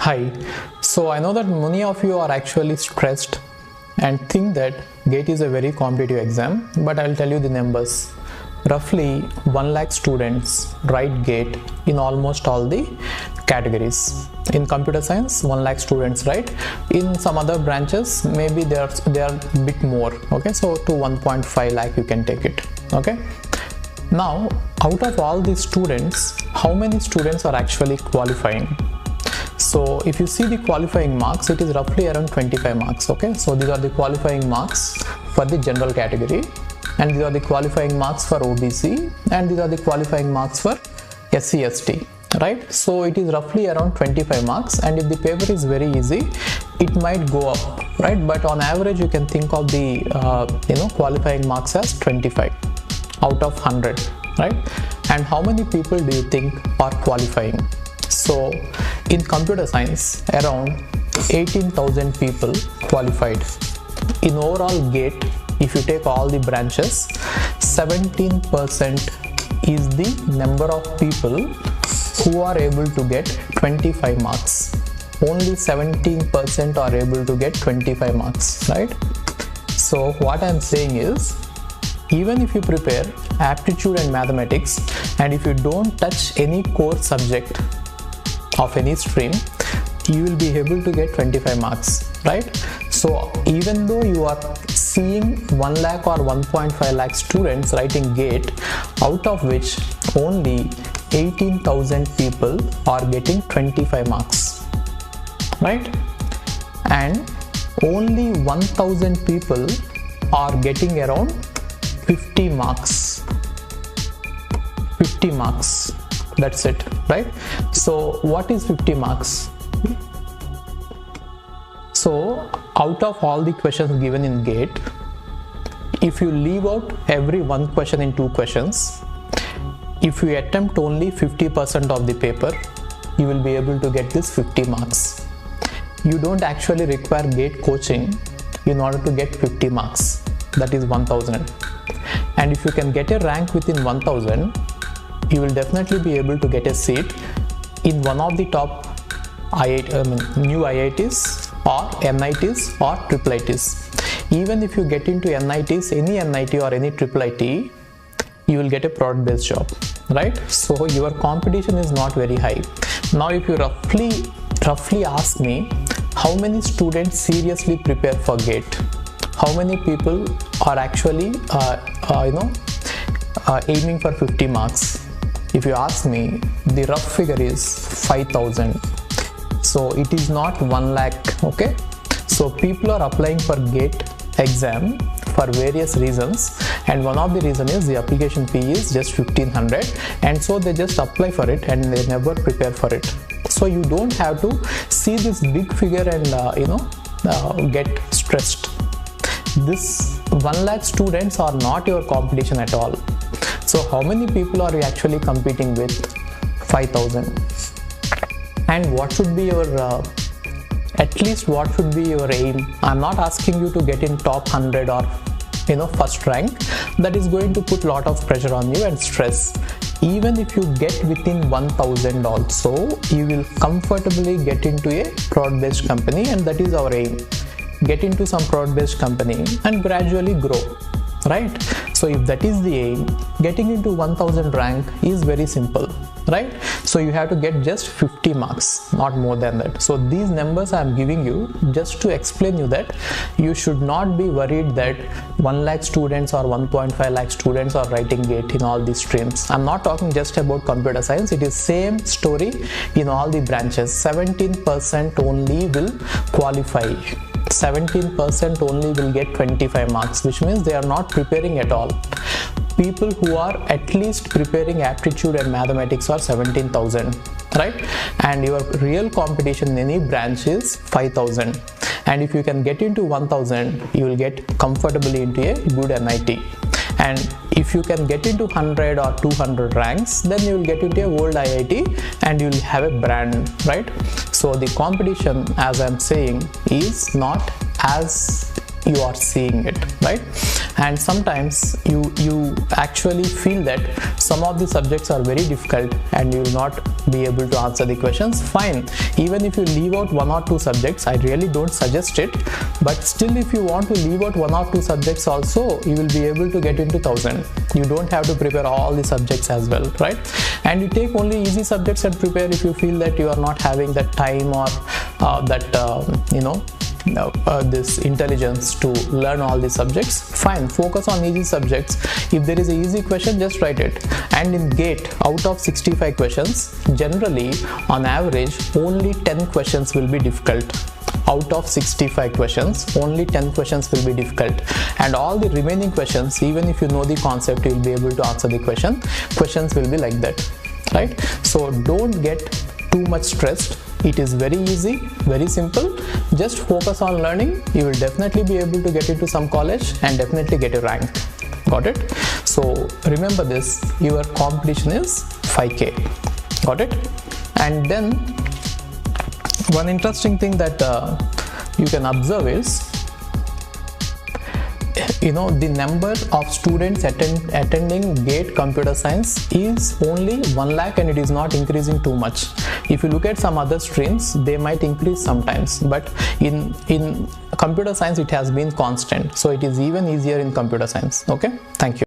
Hi. So I know that many of you are actually stressed and think that GATE is a very competitive exam, but I'll tell you the numbers. Roughly 1 lakh students write GATE in almost all the categories. In computer science, 1 lakh students write. In some other branches, maybe they are a bit more. Okay, so to 1.5 lakh you can take it. Okay. Now, out of all these students, how many students are actually qualifying? So if you see the qualifying marks, it is roughly around 25 marks. Okay, so these are the qualifying marks for the general category, and these are the qualifying marks for OBC, and these are the qualifying marks for SC/ST, right? So it is roughly around 25 marks, and if the paper is very easy, it might go up, right? But on average, you can think of the qualifying marks as 25 out of 100, right? And how many people do you think are qualifying? So in computer science, around 18,000 people qualified. In overall GATE, if you take all the branches, 17% is the number of people who are able to get 25 marks. Only 17% are able to get 25 marks, right? So what I'm saying is, even if you prepare aptitude and mathematics, and if you don't touch any core subject of any stream, you will be able to get 25 marks, right? So even though you are seeing 1 lakh or 1.5 lakh students writing GATE, out of which only 18,000 people are getting 25 marks, right? And only 1,000 people are getting around 50 marks. 50 marks. That's it, right? So what is 50 marks? So out of all the questions given in GATE, if you leave out every one question in two questions, if you attempt only 50% of the paper, you will be able to get this 50 marks. You don't actually require GATE coaching in order to get 50 marks. That is 1000. And if you can get a rank within 1000, you will definitely be able to get a seat in one of the top new IITs or NITs or IIITs. Even if you get into NITs, any NIT or any IIIT, you will get a product based job, right? So your competition is not very high. Now if you roughly ask me, how many students seriously prepare for GATE? How many people are actually aiming for 50 marks? If you ask me, the rough figure is 5,000. So it is not 1 lakh, okay? So people are applying for GATE exam for various reasons, and one of the reason is the application fee is just 1,500, and so they just apply for it and they never prepare for it. So you don't have to see this big figure and get stressed. This 1 lakh students are not your competition at all. So how many people are you actually competing with? 5,000. And what should be your at least what should be your aim? I'm not asking you to get in top 100 or first rank. That is going to put a lot of pressure on you and stress. Even if you get within 1,000 also, you will comfortably get into a product based company, and that is our aim. Get into some product based company and gradually grow, right? So if that is the aim, getting into 1,000 rank is very simple, right? So you have to get just 50 marks, not more than that. So these numbers I am giving you just to explain you that you should not be worried that 1 lakh students or 1.5 lakh students are writing GATE in all these streams. I'm not talking just about computer science. It is same story in all the branches. 17% only will qualify. 17% only will get 25 marks, which means they are not preparing at all. People who are at least preparing aptitude and mathematics are 17,000, right? And your real competition in any branch is 5,000. And if you can get into 1,000, you will get comfortably into a good NIT. And if you can get into 100 or 200 ranks, then you will get into a world IIT and you will have a brand, right? So the competition, as I'm saying, is not as you are seeing it, right? And sometimes you actually feel that some of the subjects are very difficult and you will not be able to answer the questions. Fine, even if you leave out 1 or 2 subjects, I really don't suggest it, but still if you want to leave out 1 or 2 subjects also, you will be able to get into 1000. You don't have to prepare all the subjects as well, right? And you take only easy subjects and prepare if you feel that you are not having that time or this intelligence to learn all these subjects. Fine, focus on easy subjects. If there is an easy question, just write it. And in GATE, out of 65 questions, generally on average only 10 questions will be difficult. Out of 65 questions, only 10 questions will be difficult, and all the remaining questions, even if you know the concept, you will be able to answer the questions will be like that, right? So don't get too much stressed. It is very easy, very simple. Just focus on learning. You will definitely be able to get into some college and definitely get a rank. Got it? So remember this, your competition is 5K. Got it? And then one interesting thing that you can observe is, the number of students attending GATE computer science is only 1 lakh and it is not increasing too much. If you look at some other streams, they might increase sometimes, but in computer science it has been constant. So it is even easier in computer science. Okay, thank you.